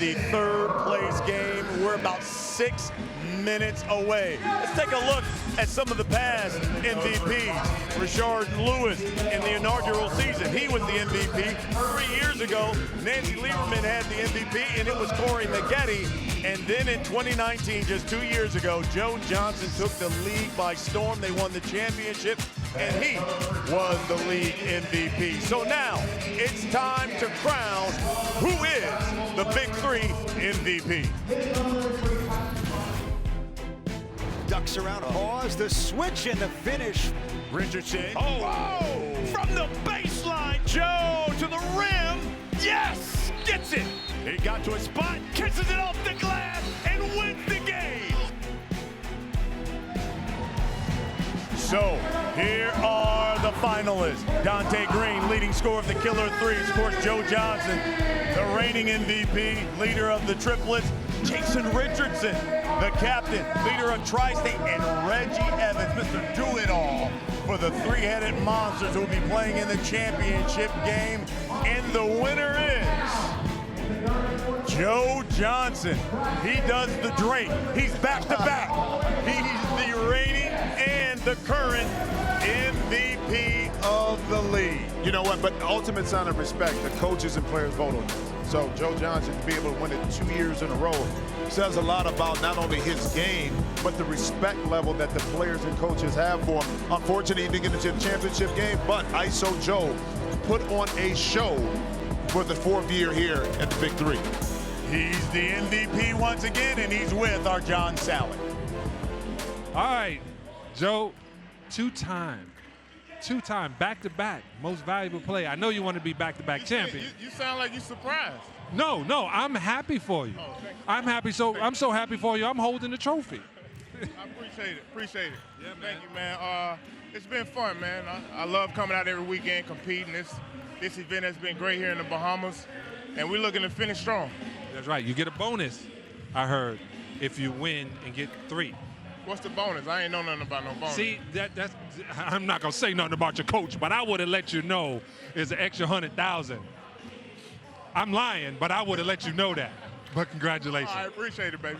the third place game. We're about 6 minutes away. Let's take a look at some of the past MVPs. Rashard Lewis in the inaugural season, he was the MVP. 3 years ago, Nancy Lieberman had the MVP, and it was Corey Maggette. And then in 2019, just 2 years ago, Joe Johnson took the league by storm. They won the championship, and he was the league MVP. So now it's time to crown who is the Big Three MVP. Ducks around, pause, the switch and the finish. Richardson. Oh, whoa! From the baseline, Joe to the rim. Yes! Gets it. He got to a spot, Kisses it off the glass, and wins the game. So here are the finalists. Dante Green, leading scorer of the Killer Threes. Of course, Joe Johnson, the reigning MVP, leader of the Triplets. Jason Richardson, the captain, leader of Tri-State, and Reggie Evans, Mr. Do-It-All, for the three-headed Monsters who will be playing in the championship game. And the winner is Joe Johnson. He does the Drake. He's back-to-back. He's the reigning and the current MVP of the league. You know what, but the ultimate sign of respect, the coaches and players vote on this. So Joe Johnson to be able to win it 2 years in a row says a lot about not only his game, but the respect level that the players and coaches have for him. Unfortunately, he didn't get into the championship game, but ISO Joe put on a show for the 4th year here at the Big Three. He's the MVP once again, and he's with our John Salley. All right, Joe, two-time, back-to-back, most valuable player. I know you want to be back-to-back champion. You sound like you're surprised. No, I'm happy for you. Oh, thank you. I'm happy, I'm so happy for you, I'm holding the trophy. I appreciate it. Yeah, man. Thank you, man. It's been fun, man. I love coming out every weekend, competing. This event has been great here in the Bahamas, and we're looking to finish strong. That's right, you get a bonus, I heard, if you win and get 3. What's the bonus? I ain't know nothing about no bonus. See, that's I'm not gonna say nothing about your coach, but I would have let you know it's an extra 100,000. I'm lying, but I would have let you know that. But congratulations. I appreciate it, baby.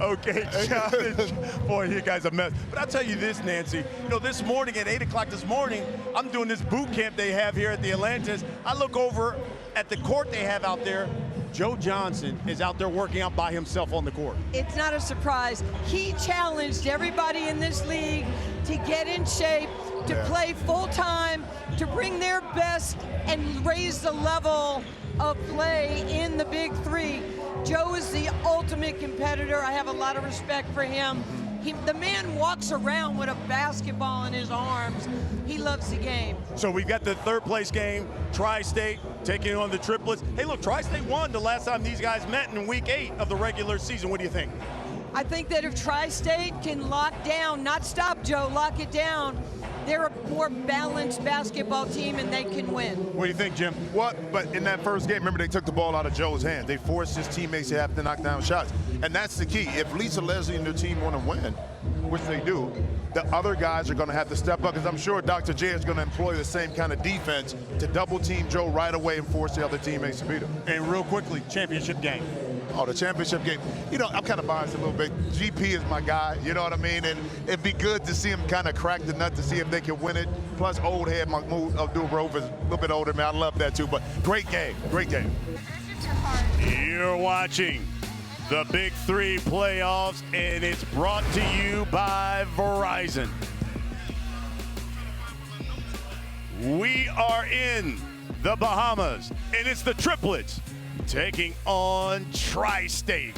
Okay, John, boy, you guys are a mess. But I'll tell you this, Nancy, this morning at 8 o'clock this morning, I'm doing this boot camp they have here at the Atlantis. I look over at the court they have out there. Joe Johnson is out there working out by himself on the court. It's not a surprise. He challenged everybody in this league to get in shape, to play full-time, to bring their best and raise the level of play in the Big Three. Joe is the ultimate competitor. I have a lot of respect for him. The man walks around with a basketball in his arms. He loves the game. So we've got the third place game, Tri-State taking on the Triplets. Hey, look, Tri-State won the last time these guys met in week 8 of the regular season. What do you think? I think that if Tri-State can lock down, not stop Joe, lock it down, they're a more balanced basketball team and they can win. What do you think, Jim? But in that first game, remember they took the ball out of Joe's hand. They forced his teammates to have to knock down shots. And that's the key. If Lisa Leslie and their team want to win, which they do, the other guys are going to have to step up, because I'm sure Dr. J is going to employ the same kind of defense to double team Joe right away and force the other teammates to beat him. And real quickly, championship game. Oh, the championship game. I'm kind of biased a little bit. GP is my guy, you know what I mean? And it'd be good to see him kind of crack the nut to see if they can win it. Plus, old head Mahmoud Abdul-Rauf is a little bit older, man. I love that too, but great game, great game. You're watching the Big Three playoffs, and it's brought to you by Verizon. We are in the Bahamas, and it's the Triplets taking on Tri-State.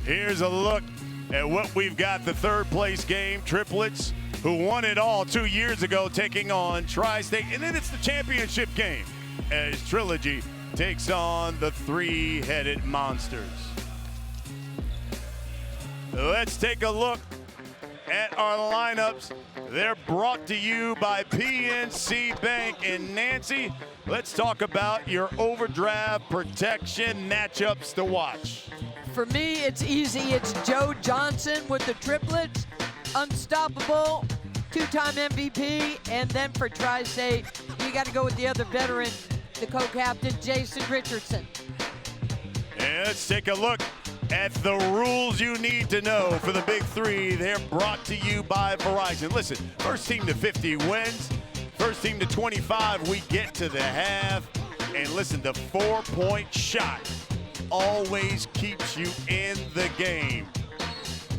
Here's a look at what we've got. The third place game, Triplets, who won it all 2 years ago, taking on Tri-State. And then it's the championship game as Trilogy takes on the three-headed Monsters. Let's take a look at our lineups. They're brought to you by PNC Bank. And Nancy, let's talk about your overdraft protection matchups to watch. For me, it's easy. It's Joe Johnson with the Triplets, unstoppable. two-time MVP. And then for Tri-State, you got to go with the other veteran, the co-captain, Jason Richardson. And let's take a look at the rules you need to know for the Big Three. They're brought to you by Verizon. Listen, first team to 50 wins. First team to 25, we get to the half. And listen, the 4-point shot always keeps you in the game.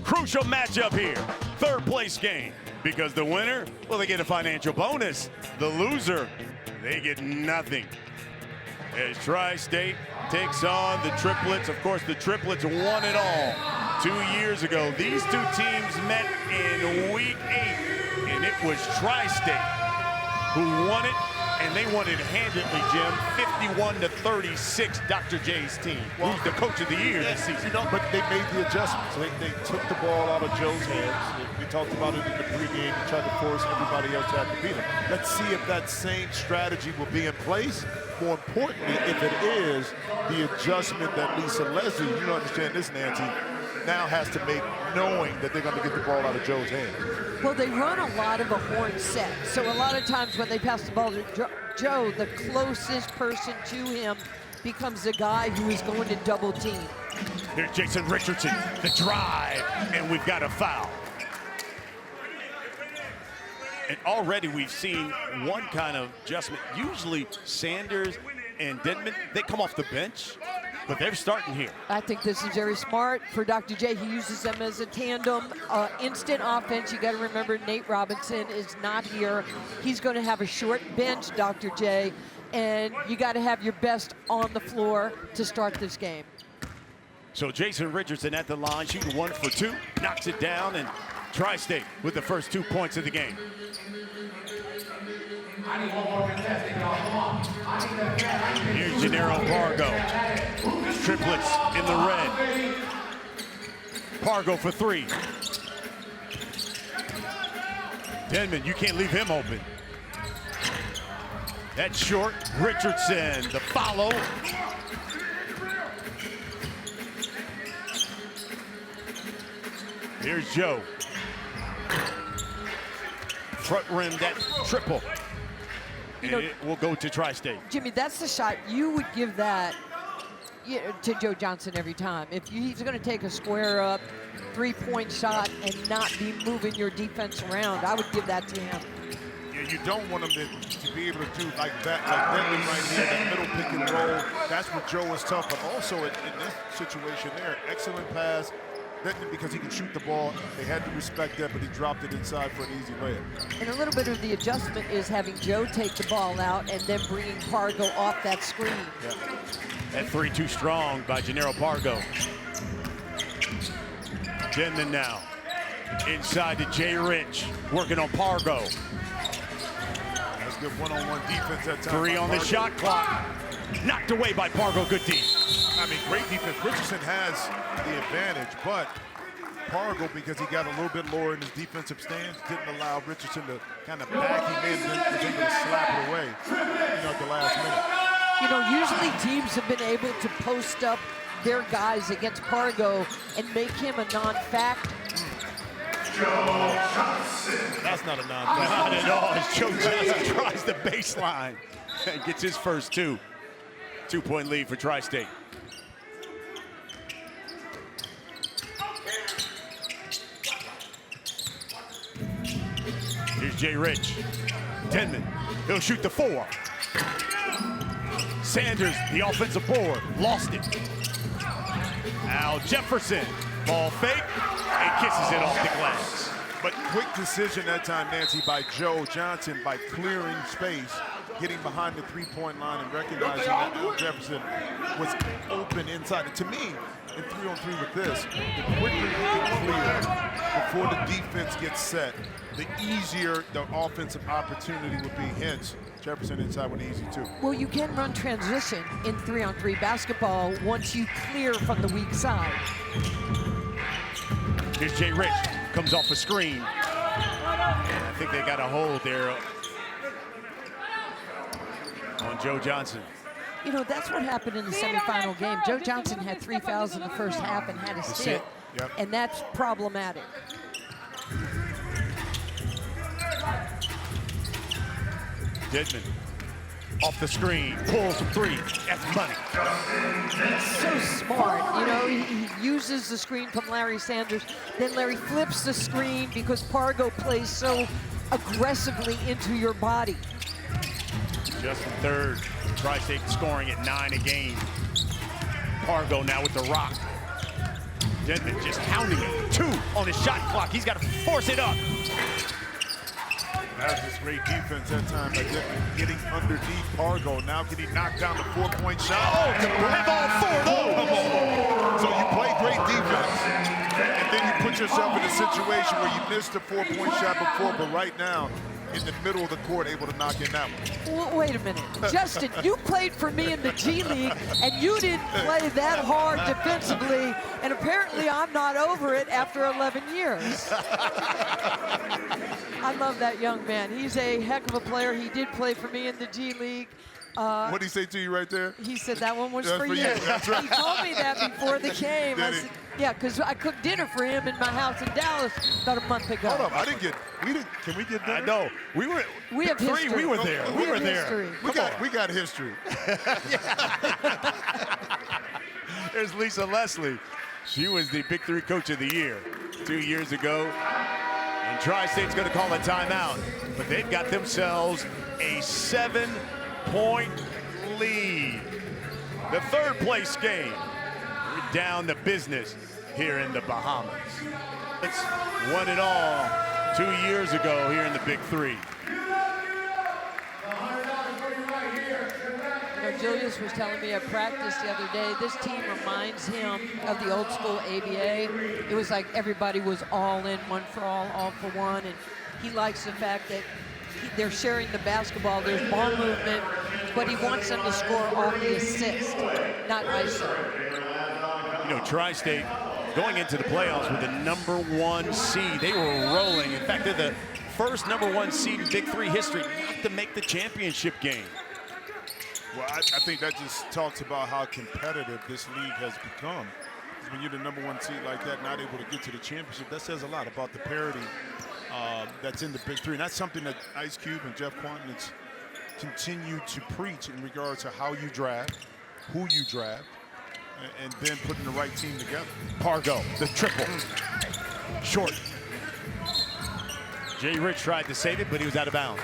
Crucial matchup here, third place game. Because the winner, well, they get a financial bonus. The loser, they get nothing. As Tri-State takes on the Triplets. Of course, the Triplets won it all 2 years ago. These two teams met in week 8, and it was Tri-State who won it, and they won it handedly, Jim, 51-36, Dr. J's team, who's the coach of the year this season. You know, but they made the adjustments. They took the ball out of Joe's hands. We talked about it in the pregame. They tried to force everybody else to have to beat him. Let's see if that same strategy will be in place. More importantly, if it is, the adjustment that Lisa Leslie, you understand this, Nancy, now has to make, knowing that they're going to get the ball out of Joe's hands. Well, they run a lot of a horn set. So a lot of times when they pass the ball to Joe, the closest person to him becomes the guy who is going to double team. Here's Jason Richardson, the drive, and we've got a foul. And already we've seen one kind of adjustment. Usually Sanders and Denman, they come off the bench, but they're starting here. I think this is very smart for Dr. J. He uses them as a tandem. Instant offense. You got to remember Nate Robinson is not here. He's going to have a short bench, Dr. J, and you got to have your best on the floor to start this game. So Jason Richardson at the line, shooting 1 for 2, knocks it down, and Tri-State with the first 2 points of the game. Here's Gennaro Pargo. Triplets in the red. Pargo for 3. Denman, you can't leave him open. That's short. Richardson, the follow. Here's Joe. Front rim, that triple. And it will go to Tri-State. Jimmy, that's the shot you would give that to Joe Johnson every time. If he's going to take a square up, 3-point shot and not be moving your defense around, I would give that to him. Yeah, you don't want him to be able to do like that, like Denman right here, that middle pick and roll. That's what Joe is tough, but also in this situation there, excellent pass. Because he can shoot the ball, they had to respect that, but he dropped it inside for an easy layup. And a little bit of the adjustment is having Joe take the ball out and then bringing Pargo off that screen. Yeah. That 3 too strong by Gennaro Pargo. Denman now inside to Jay Rich, working on Pargo. That's good one-on-one defense that time. 3 on the shot clock. Knocked away by Pargo, good D. I mean, great defense. Richardson has the advantage, but Pargo, because he got a little bit lower in his defensive stance, didn't allow Richardson to kind of back him in, and was able to slap it away, at the last minute. Usually teams have been able to post up their guys against Pargo and make him a non-factor. That's not a non-factor. Not at all, as Joe Johnson tries the baseline and gets his first 2. 2-point lead for Tri-State. Here's Jay Rich. Denman, he'll shoot the 4. Sanders, the offensive board, lost it. Al Jefferson, ball fake, and kisses it off the glass. But quick decision that time, Nancy, by Joe Johnson, by clearing space, getting behind the 3-point line and recognizing that Al Jefferson was open inside. And to me, in 3-on-3 with this, the quicker you can clear before the defense gets set, the easier the offensive opportunity would be. Hence, Jefferson inside with easy 2. Well, you can run transition in 3-on-3 basketball once you clear from the weak side. Here's Jay Rich, comes off a screen. I think they got a hold there on Joe Johnson. That's what happened in the semifinal game. Joe Johnson had 3 fouls in the first half and had a sit, Yep. and that's problematic. Dedmon off the screen, pulls from three. That's money. So smart. You know, he uses the screen from Larry Sanders. Then Larry flips the screen because Pargo plays so aggressively into your body. Justin third. Tri-State scoring at 9 a game. Pargo now with the rock. Dedmon just pounding it. 2 on his shot clock. He's got to force it up. That's just great defense that time by Dedmon getting underneath Pargo. Now can he knock down the 4-point shot? Oh, to have all 4 of those. So you play great defense, and then you put yourself in a situation where you missed a 4-point shot before, but right now, in the middle of the court, able to knock in that one. Well, wait a minute. Justin, you played for me in the G League, and you didn't play that hard defensively, and apparently I'm not over it after 11 years. I love that young man. He's a heck of a player. He did play for me in the G League. What did he say to you right there? He said that one was That's for you. That's right. He told me that before the game. I said, yeah, because I cooked dinner for him in my house in Dallas about a month ago. Hold up, can we get dinner? I know. We have history. We were there. We were there. History. We got history. There's Lisa Leslie. She was the Big 3 Coach of the Year 2 years ago. And Tri-State's going to call a timeout. But they've got themselves a 7-point lead. The third place game. We're down to business here in the Bahamas. It's won it all 2 years ago here in the Big 3. Julius was telling me at practice the other day, this team reminds him of the old school ABA. It was like everybody was all in, one for all for one, and he likes the fact that they're sharing the basketball. There's ball movement, but he wants them to score off the assist, not ISO. You know, Tri-State going into the playoffs with the #1 seed. They were rolling. In fact, they're the first #1 seed in Big 3 history not to make the championship game. Well, I think that just talks about how competitive this league has become. When you're the #1 seed like that, not able to get to the championship, that says a lot about the parity that's in the Big 3. And that's something that Ice Cube and Jeff Quantin's continue to preach in regards to how you draft, who you draft, and then putting the right team together. Pargo, the triple. Short. Jay Rich tried to save it, but he was out of bounds.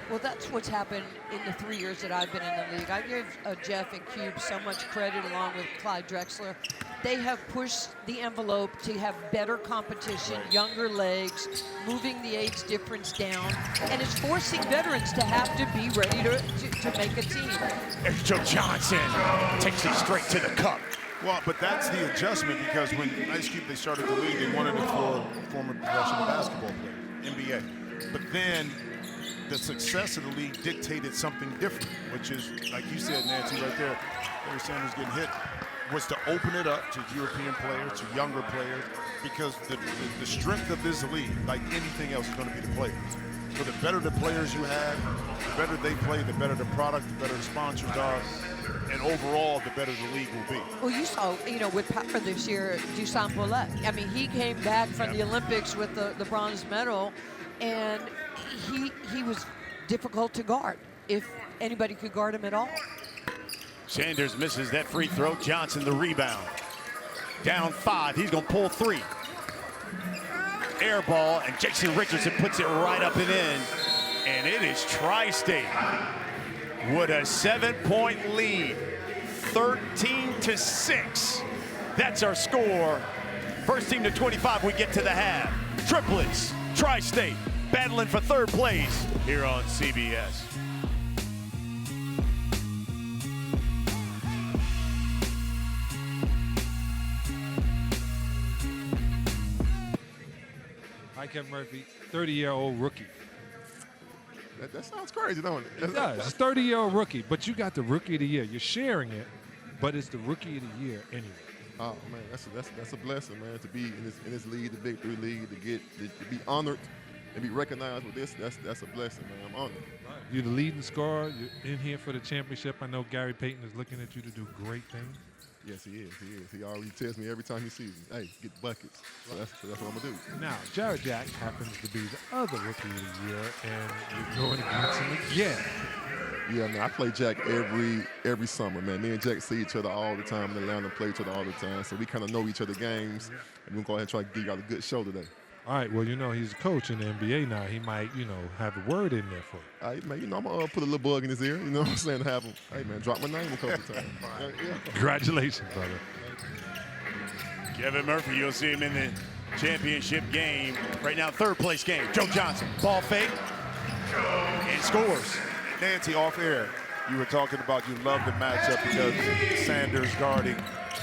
Well, that's what's happened in the 3 years that I've been in the league. I give Jeff and Cube so much credit, along with Clyde Drexler. They have pushed the envelope to have better competition, younger legs, moving the age difference down, and it's forcing veterans to have to be ready to make a team. There's Joe Johnson, takes it straight to the cup. Well, but that's the adjustment, because when Ice Cube, they started the league, they wanted it for former professional basketball players, NBA. But then the success of the league dictated something different, which is, like you said, Nancy, right there, Larry Sanders getting hit, was to open it up to European players, to younger players, because the strength of this league, like anything else, is going to be the players. So the better the players you have, the better they play, the better the product, the better the sponsors are, and overall, the better the league will be. Well, you saw, you know, with Power this year, Dusan Poulet. I mean, he came back from the Olympics with the bronze medal, and he was difficult to guard, if anybody could guard him at all. Sanders misses that free throw. Johnson the rebound. Down 5. He's going to pull 3. Air ball, and Jason Richardson puts it right up and in. And it is Tri-State with a 7-point lead. 13-6. That's our score. First team to 25, we get to the half. Triplets, Tri-State, battling for third place here on CBS. Kevin Murphy, 30-year-old rookie. That sounds crazy, don't it? It does. It's a 30-year-old rookie, but you got the rookie of the year. You're sharing it, but it's the rookie of the year anyway. Oh man, that's a blessing, man, to be in this league, the Big 3 league, to be honored and be recognized with this. That's a blessing, man. I'm honored. Right. You're the leading scorer. You're in here for the championship. I know Gary Payton is looking at you to do great things. Yes, he is. He is. He already tells me every time he sees me, hey, get buckets. So that's what I'm going to do. Now, Jared Jack happens to be the other Rookie of the Year, and you're going against him again. Yeah, man, I play Jack every summer, man. Me and Jack see each other all the time in Atlanta, play each other all the time. So we kind of know each other games, and we're going to go ahead and try to give y'all a good show today. All right, well, you know, he's a coach in the NBA now. He might, you know, have a word in there for you. All right, man, you know, I'm going to put a little bug in his ear, you know what I'm saying, to have him, hey, man, drop my name a couple times. Yeah. Congratulations, brother. Kevin Murphy, you'll see him in the championship game. Right now, third place game. Joe Johnson, ball fake, and scores. Nancy, off air, you were talking about you love the matchup because Sanders guarding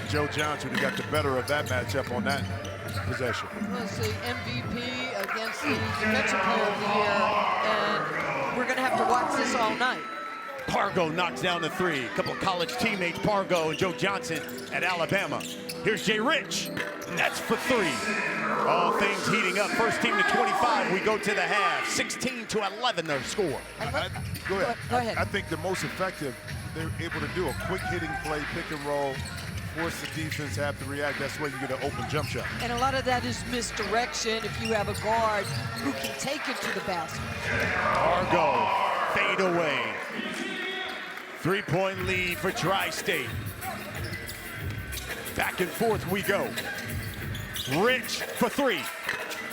Joe Johnson, who got the better of that matchup on that possession. Was the MVP against the Defensive Player of the Year, and we're going to have to watch this all night. Pargo knocks down the three. A couple of college teammates, Pargo and Joe Johnson at Alabama. Here's Jay Rich. That's for three. All things heating up. First team to 25. We go to the half. 16-11 their score. Go ahead. Go ahead. I think the most effective, they're able to do a quick hitting play, pick and roll, force the defense to have to react. That's where you get an open jump shot. And a lot of that is misdirection if you have a guard who can take it to the basket. Pargo, fade away. 3-point lead for Tri-State. Back and forth we go. Rich for three.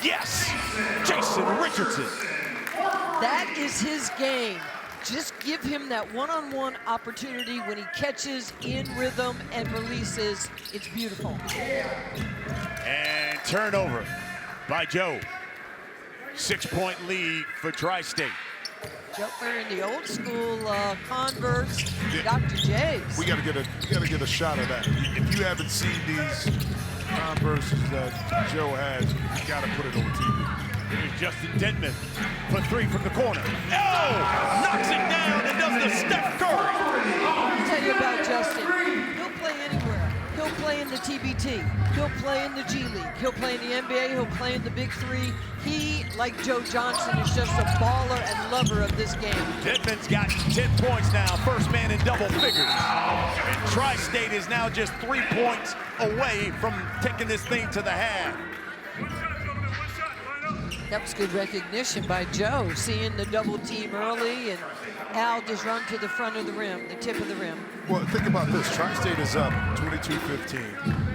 Yes! Jason Richardson. That is his game. Just give him that one-on-one opportunity when he catches in rhythm and releases. It's beautiful. And turnover by Joe. 6-point lead for Tri-State. Joe wearing the old school Converse, Dr. J's. We got to get a shot of that. If you haven't seen these Converses that Joe has, you got to put it on TV. Here's Justin Denman for three from the corner. Oh! Knocks it down and does the Steph Curry. I'll tell you about Justin. He'll play anywhere. He'll play in the TBT. He'll play in the G League. He'll play in the NBA. He'll play in the Big Three. He, like Joe Johnson, is just a baller and lover of this game. Denman's got 10 points now. First man in double figures. And Tri-State is now just 3 points away from taking this thing to the half. That was good recognition by Joe, seeing the double team early, and Al just run to the front of the rim, the tip of the rim. Well, think about this. Tri-State is up 22-15.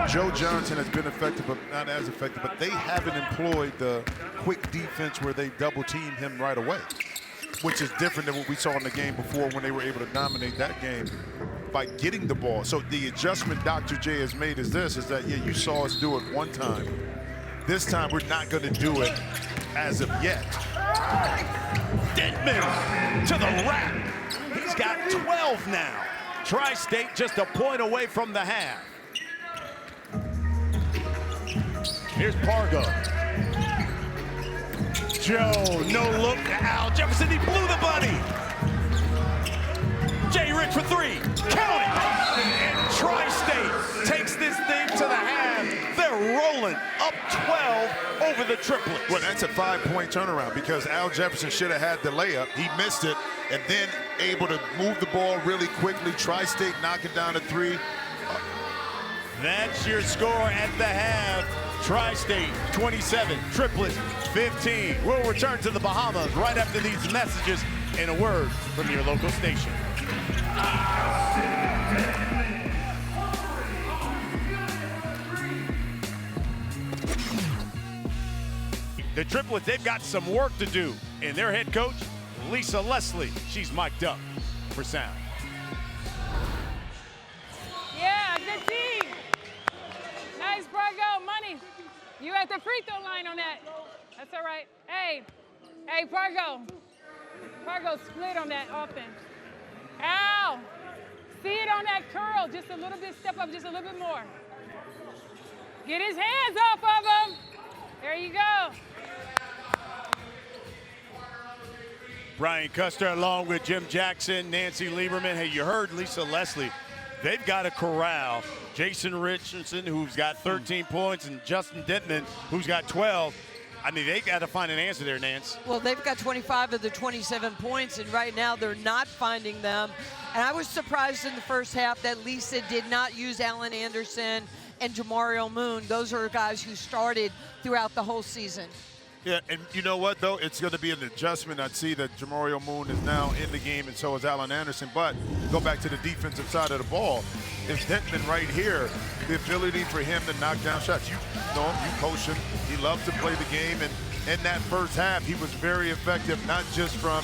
Joe Johnson has been effective, but not as effective, but they haven't employed the quick defense where they double team him right away, which is different than what we saw in the game before when they were able to dominate that game by getting the ball. So the adjustment Dr. J has made is this, is that, yeah, you saw us do it one time. This time, we're not going to do it as of yet. Denman to the rack. He's got 12 now. Tri-State just a point away from the half. Here's Pargo. Joe, no look to Al Jefferson. He blew the bunny. Jay Rich for three. Count it. And Tri-State takes this thing to the half. They're rolling up 12 over the Triplets. Well, that's a 5-point turnaround because Al Jefferson should have had the layup. He missed it, and then able to move the ball really quickly. Tri-State knocking down a three. That's your score at the half. Tri-State 27, Triplets 15. We'll return to the Bahamas right after these messages and a word from your local station. The Triplets, they've got some work to do. And their head coach, Lisa Leslie, she's mic'd up for sound. Yeah, good team. Nice, Pargo. Money. You at the free throw line on that. That's all right. Hey, Pargo. Pargo split on that offense. Al, see it on that curl. Just a little bit, step up just a little bit more. Get his hands off of him. There you go. Brian Custer along with Jim Jackson, Nancy Lieberman. Hey, you heard Lisa Leslie. They've got to corral Jason Richardson, who's got 13 points, and Justin Denman, who's got 12. I mean, they got to find an answer there, Nance. Well, they've got 25 of the 27 points, and right now they're not finding them. And I was surprised in the first half that Lisa did not use Alan Anderson and Jamario Moon. Those are guys who started throughout the whole season. Yeah, and you know what, though? It's going to be an adjustment. I see that Jamario Moon is now in the game, and so is Alan Anderson. But go back to the defensive side of the ball. It's Denton right here, the ability for him to knock down shots. You know him, you coach him. He loves to play the game, and in that first half, he was very effective, not just from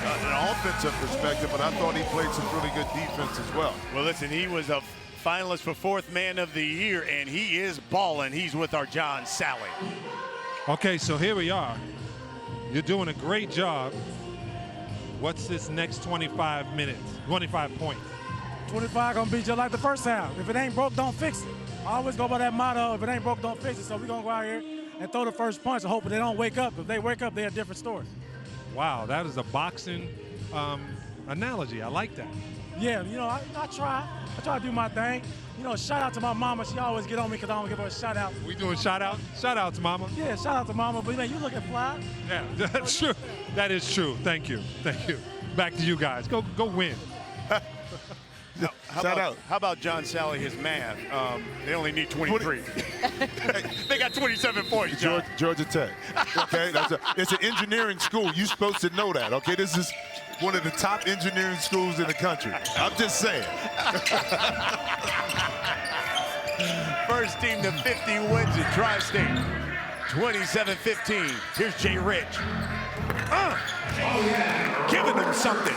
an offensive perspective, but I thought he played some really good defense as well. Well, listen, he was a finalist for 4th Man of the Year, and he is balling. He's with our John Sally. Okay, so here we are. You're doing a great job. What's this next 25 minutes, 25 points? 25 gonna be just like the first half. If it ain't broke, don't fix it. I always go by that motto, if it ain't broke, don't fix it. So we're gonna go out here and throw the first punch and hope they don't wake up. If they wake up, they're a different story. Wow, that is a boxing analogy. I like that. Yeah, you know, I try to do my thing. You know, shout out to my mama. She always get on me because I don't give her a shout out. We doing shout out? Shout out to mama. Yeah, shout out to mama. But man, you looking fly. Yeah, that's true. That is true. Thank you. Thank you. Back to you guys. Go win. How about John Sally, his math? They only need 23. They got 27 points, John. Georgia Tech. Okay, it's an engineering school. You're supposed to know that. Okay, this is one of the top engineering schools in the country. I'm just saying. First team to 50 wins at Tri-State. 27-15. Here's Jay Rich. Giving them something.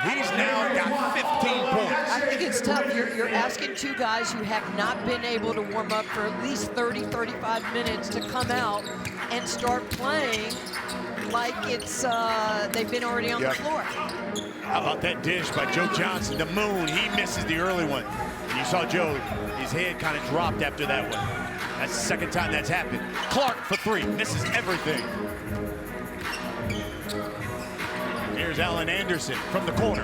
He's now got 15 points. I think it's tough. You're asking two guys who have not been able to warm up for at least 30, 35 minutes to come out and start playing like it's they've been already on the floor. How about that dish by Joe Johnson? The Moon, he misses the early one. And you saw Joe, his head kind of dropped after that one. That's the second time that's happened. Clark for 3, misses everything. Here's Alan Anderson from the corner.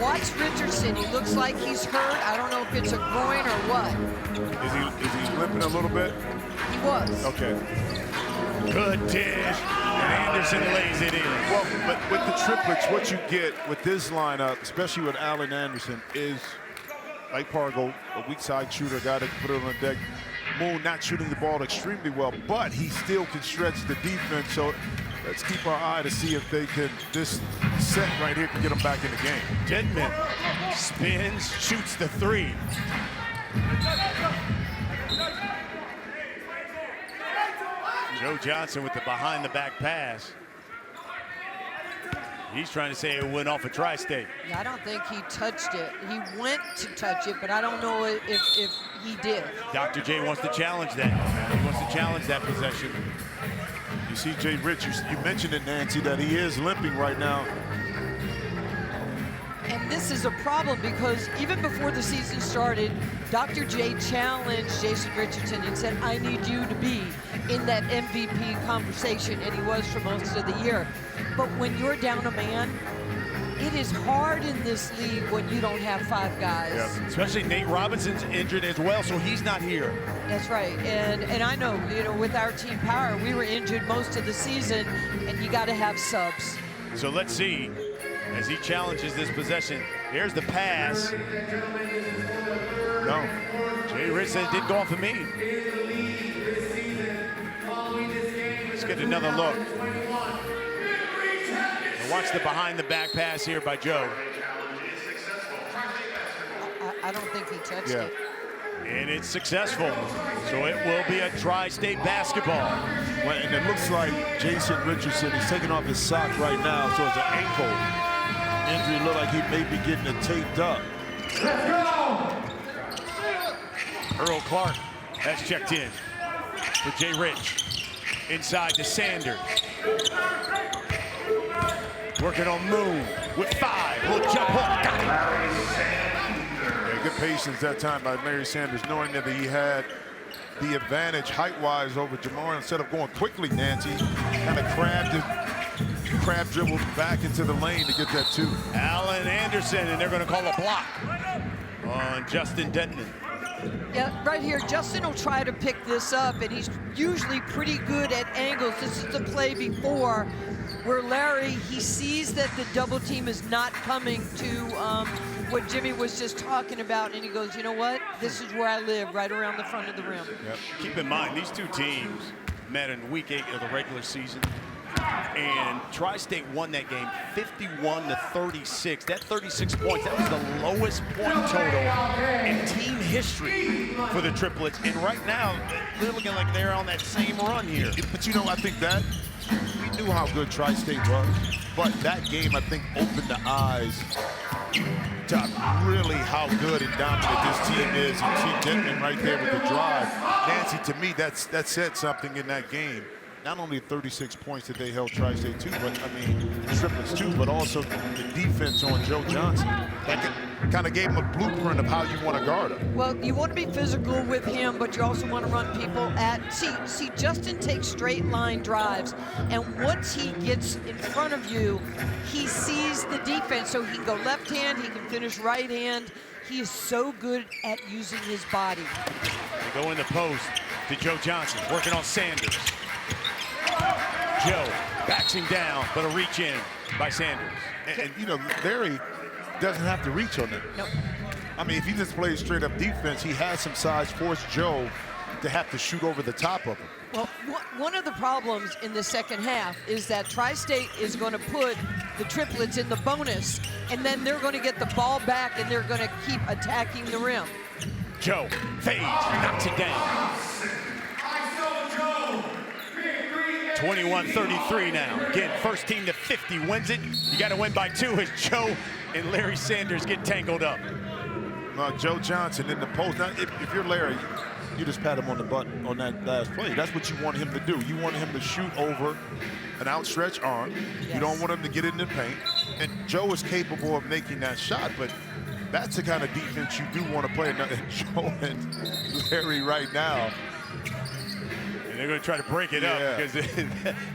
Watch Richardson. He looks like he's hurt. I don't know if it's a groin or what. Is he limping a little bit? He was. Okay. Good dish, and Anderson lays it in. Well, but with the triplets, what you get with this lineup, especially with Alan Anderson, is like Pargo, a weak side shooter, guy that can put it on the deck. Moon not shooting the ball extremely well, but he still can stretch the defense. So let's keep our eye to see if they can, this set right here can get them back in the game. Denman spins, shoots the 3. Joe Johnson with the behind-the-back pass. He's trying to say it went off a Tri-State. Yeah, I don't think he touched it. He went to touch it, but I don't know if he did. Dr. J wants to challenge that. He wants to challenge that possession. You see Jay Rich, you mentioned it, Nancy, that he is limping right now. And this is a problem because even before the season started, Dr. J challenged Jason Richardson and said, I need you to be in that MVP conversation, and he was for most of the year. But when you're down a man, it is hard in this league when you don't have 5 guys. Yeah. Especially Nate Robinson's injured as well, so he's not here. That's right, and I know, you know, with our team power, we were injured most of the season, and you got to have subs. So let's see, as he challenges this possession. Here's the pass. No, Jay Rich says it didn't go off of me. Let's get another look. And watch the behind-the-back pass here by Joe. I don't think he touched it. And it's successful. So it will be a Tri-State basketball. Well, and it looks like Jason Richardson is taking off his sock right now, so it's an ankle injury. Look like he may be getting it taped up. Earl Clark has checked in for Jay Rich. Inside to Sanders. Working on Moon with 5. Little jump hook. Got it. Yeah, good patience that time by Larry Sanders, knowing that he had the advantage height-wise over Jamar. Instead of going quickly, Nancy kind of crab dribbled back into the lane to get that 2. Alan Anderson, and they're going to call a block on Justin Denton. Yeah, right here, Justin will try to pick this up, and he's usually pretty good at angles. This is the play before where Larry, he sees that the double team is not coming to what Jimmy was just talking about, and he goes, you know what? This is where I live, right around the front of the rim. Yep. Keep in mind, these two teams met in week 8 of the regular season, and Tri-State won that game 51-36. That 36 points, that was the lowest point total in team history for the Triplets. And right now, they're looking like they're on that same run here. But you know, I think that we knew how good Tri-State was, but that game, I think, opened the eyes to really how good and dominant this team is. And T. Denton right there with the drive. Nancy, to me, that said something in that game. Not only 36 points that they held Tri-State to, but I mean, Triplets too, but also the defense on Joe Johnson. That kind of gave him a blueprint of how you want to guard him. Well, you want to be physical with him, but you also want to run people at, see, Justin takes straight line drives, and once he gets in front of you, he sees the defense, so he can go left hand, he can finish right hand. He is so good at using his body. They go in the post to Joe Johnson, working on Sanders. Joe backs him down, but a reach in by Sanders. And you know, Larry doesn't have to reach on it. Nope. I mean, if he just plays straight up defense, he has some size, force Joe to have to shoot over the top of him. Well, one of the problems in the second half is that Tri-State is going to put the Triplets in the bonus, and then they're going to get the ball back, and they're going to keep attacking the rim. Joe fades, knocks it down. 21-33 now. Again, first team to 50 wins it. You got to win by 2 as Joe and Larry Sanders get tangled up. Joe Johnson in the post. Now, if you're Larry, you just pat him on the butt on that last play. That's what you want him to do. You want him to shoot over an outstretched arm. Yes. You don't want him to get in the paint. And Joe is capable of making that shot, but that's the kind of defense you do want to play. Now, Joe and Larry right now, and they're going to try to break it up because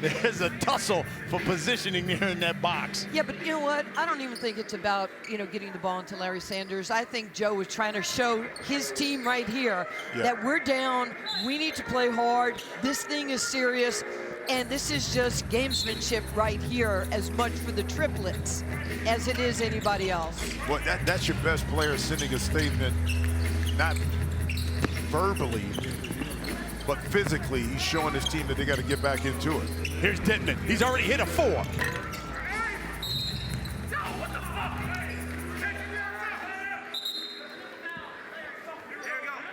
there's a tussle for positioning there in that box. Yeah, but you know what? I don't even think it's about, you know, getting the ball into Larry Sanders. I think Joe was trying to show his team right here that we're down, we need to play hard, this thing is serious, and this is just gamesmanship right here as much for the Triplets as it is anybody else. Well, that's your best player sending a statement, not verbally, but physically. He's showing his team that they got to get back into it. Here's Denton. He's already hit a 4.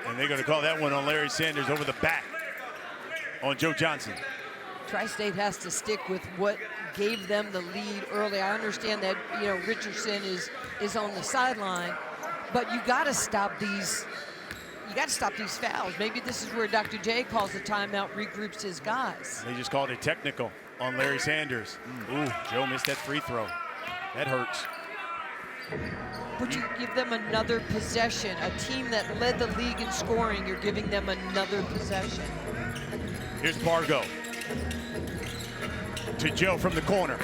And they're going to call that one on Larry Sanders over the back on Joe Johnson. Tri-State has to stick with what gave them the lead early. I understand that, you know, Richardson is on the sideline, but you got to stop these. You got to stop these fouls. Maybe this is where Dr. J calls the timeout, regroups his guys. They just called it technical on Larry Sanders. Ooh, Joe missed that free throw. That hurts. But you give them another possession. A team that led the league in scoring, you're giving them another possession. Here's Bargo. To Joe from the corner.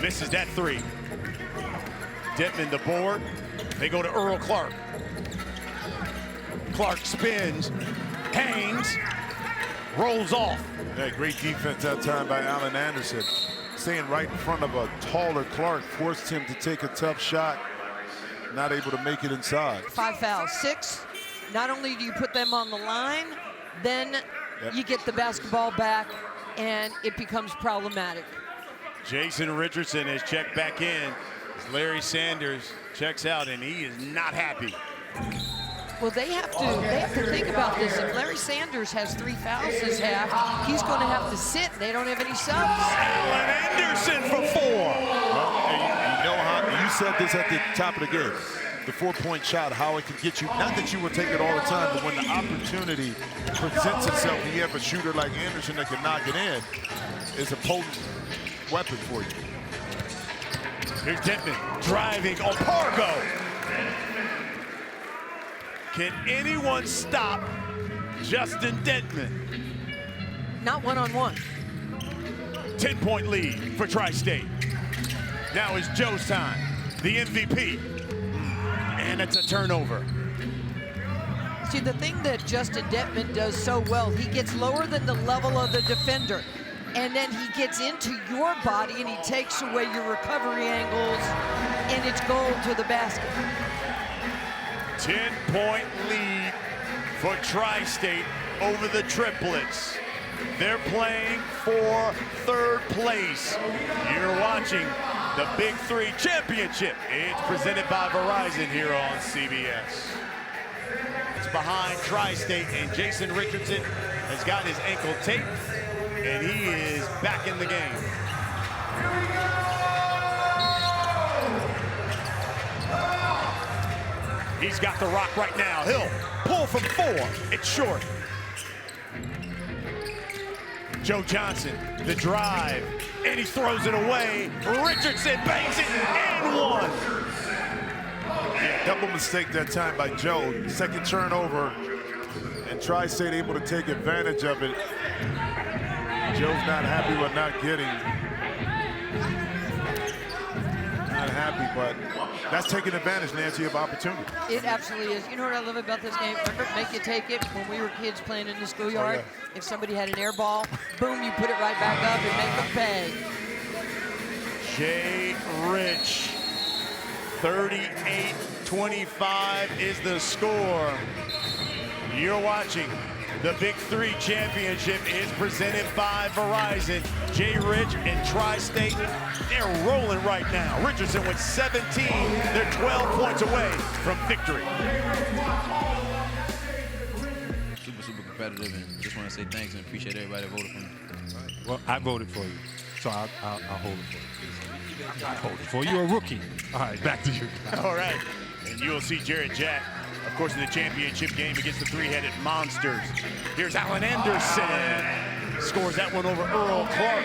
Misses that 3. Denton the board. They go to Earl Clark. Clark spins, hangs, rolls off. Yeah, great defense that time by Allen Anderson. Staying right in front of a taller Clark forced him to take a tough shot. Not able to make it inside. 5 fouls, 6. Not only do you put them on the line, then you get the basketball back, and it becomes problematic. Jason Richardson is checked back in. Larry Sanders checks out, and he is not happy. Well, they have to think about this. If Larry Sanders has 3 fouls this half, he's going to have to sit. They don't have any subs. Allen Anderson for 4. Well, you know how you said this at the top of the game. The 4-point shot, how it can get you. Not that you will take it all the time, but when the opportunity presents itself and you have a shooter like Anderson that can knock it in, it's a potent weapon for you. Here's Denton driving on Pargo. Can anyone stop Justin Denton? Not one-on-one. 10-point lead for Tri-State. Now is Joe's time, the MVP. And it's a turnover. See, the thing that Justin Detman does so well, he gets lower than the level of the defender. And then he gets into your body and he takes away your recovery angles, and it's goal to the basket. 10-point lead for Tri-State over the Triplets. They're playing for third place. You're watching the Big Three Championship. It's presented by Verizon here on CBS. It's behind Tri-State, and Jason Richardson has got his ankle taped, and he is back in the game. He's got the rock right now. He'll pull from 4. It's short. Joe Johnson, the drive, and he throws it away. Richardson bangs it and 1. Yeah, double mistake that time by Joe. Second turnover, and Tri-State able to take advantage of it. Joe's not happy with not getting. Not happy, but that's taking advantage, Nancy, of opportunity. It absolutely is. You know what I love about this game? Remember, make you take it when we were kids playing in the schoolyard? Oh, yeah. If somebody had an air ball, boom, you put it right back up and make them pay. Jay Rich, 38-25 is the score. You're watching the Big Three Championship is presented by Verizon. Jay Rich and Tri-State, they're rolling right now. Richardson with 17. They're 12 points away from victory. Super competitive, and just want to say thanks and appreciate everybody that voted for me. Well, I voted for you, so I'll hold it for you. I hold it for you. You're a rookie. All right, back to you. All right, and you'll see Jared Jack, of course, in the championship game against the three-headed monsters. Here's Alan Anderson. Scores that one over Earl Clark.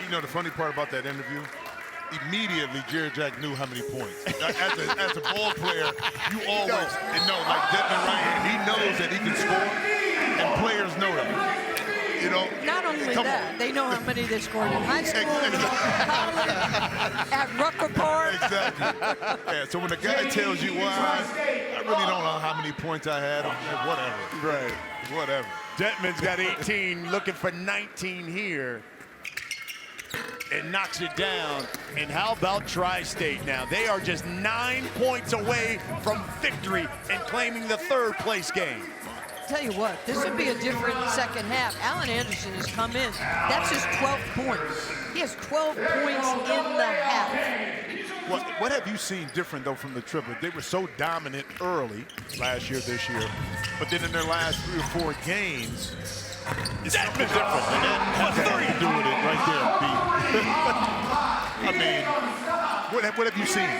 You know, the funny part about that interview, immediately Jared Jack knew how many points. As a ball player, you always know, like Detman Ryan, he knows that he can score, and players know that. You know, not only that, they know how many they scored in high school, college, at Rucker Park. Exactly. Yeah, so when the guy tells you, well, I really don't know how many points I had, whatever. Right. Whatever. Detman's got 18, looking for 19 here. And knocks it down. And how about Tri-State now? They are just 9 points away from victory and claiming the third place game. Tell you what, this would be a different second half. Alan Anderson has come in. That's his 12th point. He has 12 points in the half. What have you seen different, though, from the Triplets? They were so dominant early last year, this year, but then in their last 3 or 4 games, it's something different. And that's doing it right there, B. I mean, what have you seen?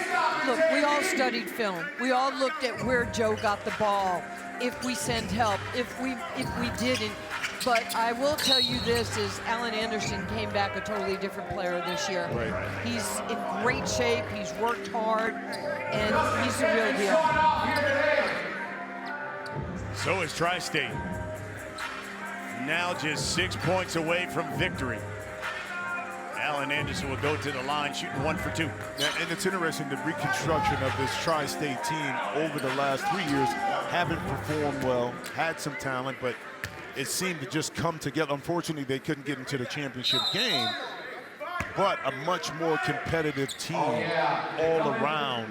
Look, we all studied film. We all looked at where Joe got the ball, if we send help, if we didn't. But I will tell you this, is Alan Anderson came back a totally different player this year. Right. He's in great shape, he's worked hard, and he's the real deal. So is Tri-State. Now just 6 points away from victory. Alan Anderson will go to the line, shooting 1 for 2. Yeah, and it's interesting, the reconstruction of this Tri-State team over the last 3 years haven't performed well, had some talent, but it seemed to just come together. Unfortunately, they couldn't get into the championship game, but a much more competitive team all around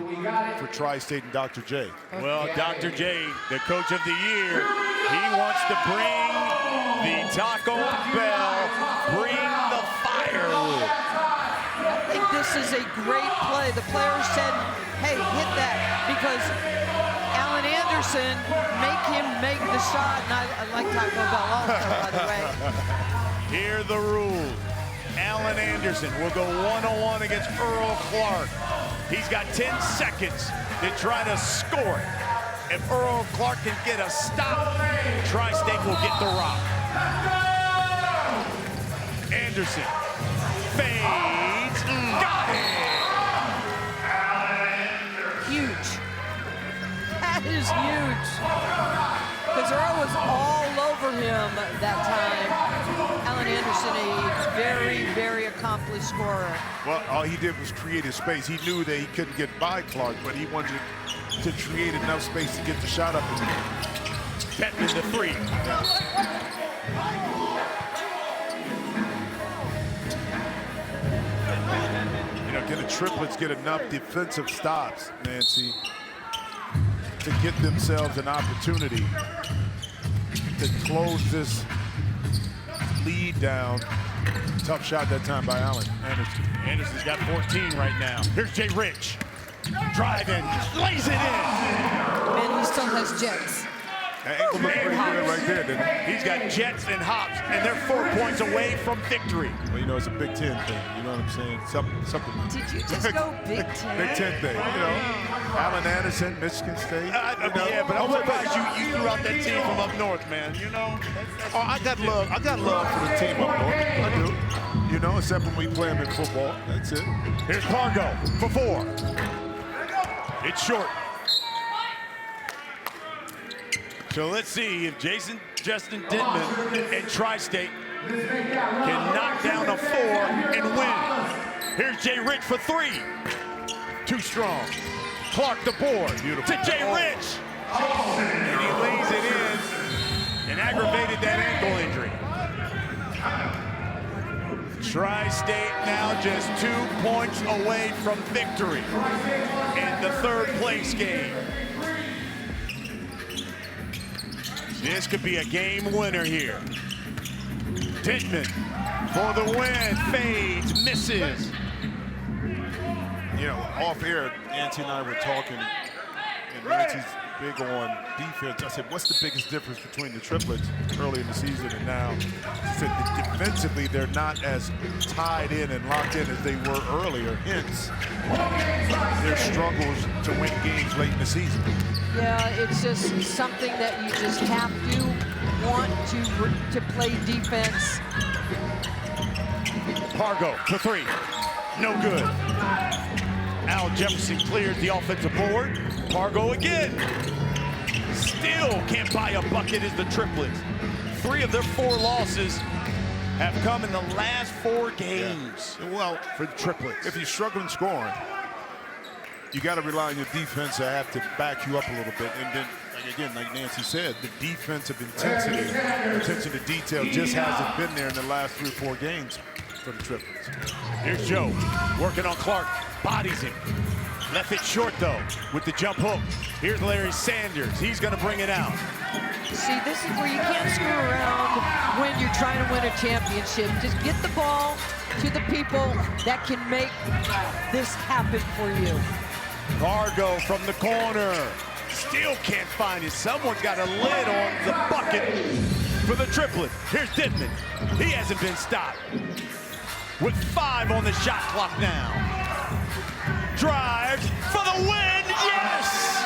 for Tri-State and Dr. J. Well, Dr. J, the coach of the year, he wants to bring the Taco Bell, bring the fire. I think this is a great play. The players said, hey, hit that, because Alan Anderson, make him make the shot. And I like Taco Bell also, by the way. Here are the rules. Alan Anderson will go one-on-one against Earl Clark. He's got 10 seconds to try to score it. If Earl Clark can get a stop, Tri-State will get the rock. Anderson fades, got it! Huge. That is huge. Because Earl was all over him that time. Alan Anderson, a very, very accomplished scorer. Well, all he did was create his space. He knew that he couldn't get by Clark, but he wanted to create enough space to get the shot up in the air. Bettman the three. You know, can the triplets get enough defensive stops, Nancy, to get themselves an opportunity to close this lead down? Tough shot that time by Allen Anderson. Anderson's got 14 right now. Here's Jay Rich. Driving, lays it in. Man, he still has jets. That ankle looked pretty good right there, didn't it? He's got jets and hops, and they're 4 points away from victory. Well, you know, it's a Big Ten thing. You know what I'm saying? Something. Did you just go Big Ten? Big Ten thing, you know. Allen Anderson, Michigan State. You know. Yeah, but I'm surprised you threw out that team from up north, man. You know. Oh, I got love for the team up north. I do. You know, except when we play them in football. That's it. Here's Pargo for 4. It's short. So let's see if Justin Dittman and Tri-State can knock down a 4 and win. Here's Jay Rich for 3. Too strong. Clark the board. Beautiful. To Jay Rich. And he lays it in and aggravated that ankle injury. Tri-State now just 2 points away from victory in the third place game. This could be a game winner here. Dittman for the win, fades, misses. You know, off air, Nancy and I were talking, and Nancy's big on defense. I said, what's the biggest difference between the triplets early in the season and now? She said that defensively, they're not as tied in and locked in as they were earlier, hence their struggles to win games late in the season. Yeah, it's just something that you just have to want to play defense. Pargo for 3. No good. Al Jefferson cleared the offensive board. Pargo again. Still can't buy a bucket as the triplets. 3 of their 4 losses have come in the last 4 games. Yeah. Well, for the triplets. If you're struggling scoring, you got to rely on your defense to have to back you up a little bit. And then, again, like Nancy said, the defensive intensity, attention to detail just hasn't been there in the last 3 or 4 games for the triplets. Here's Joe working on Clark, bodies him. Left it short though with the jump hook. Here's Larry Sanders. He's going to bring it out. See, this is where you can't screw around when you're trying to win a championship. Just get the ball to the people that can make this happen for you. Pargo from the corner. Still can't find it. Someone's got a lid on the bucket for the triplet. Here's Dittman. He hasn't been stopped. With 5 on the shot clock now. Drives for the win. Yes!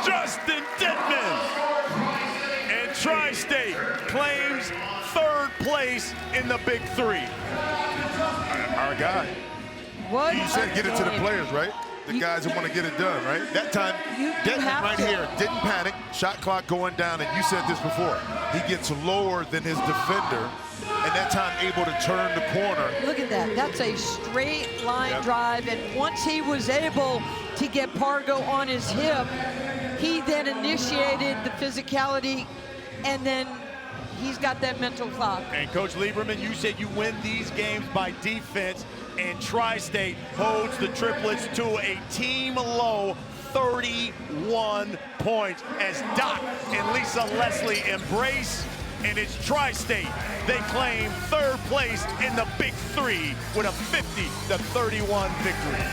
Justin Dittman. And Tri-State claims 3rd place in the Big 3. Our guy. What? You said get it to the players, right? The guys that want to get it done, right? That time, Dittman right here didn't panic. Shot clock going down, and you said this before. He gets lower than his defender, and that time able to turn the corner. Look at that. That's a straight line drive, and once he was able to get Pargo on his hip, he then initiated the physicality, and then he's got that mental clock. And Coach Lieberman, you said you win these games by defense, and Tri-State holds the triplets to a team-low 31 points as Doc and Lisa Leslie embrace, and it's Tri-State. They claim 3rd place in the Big 3 with a 50-31 victory.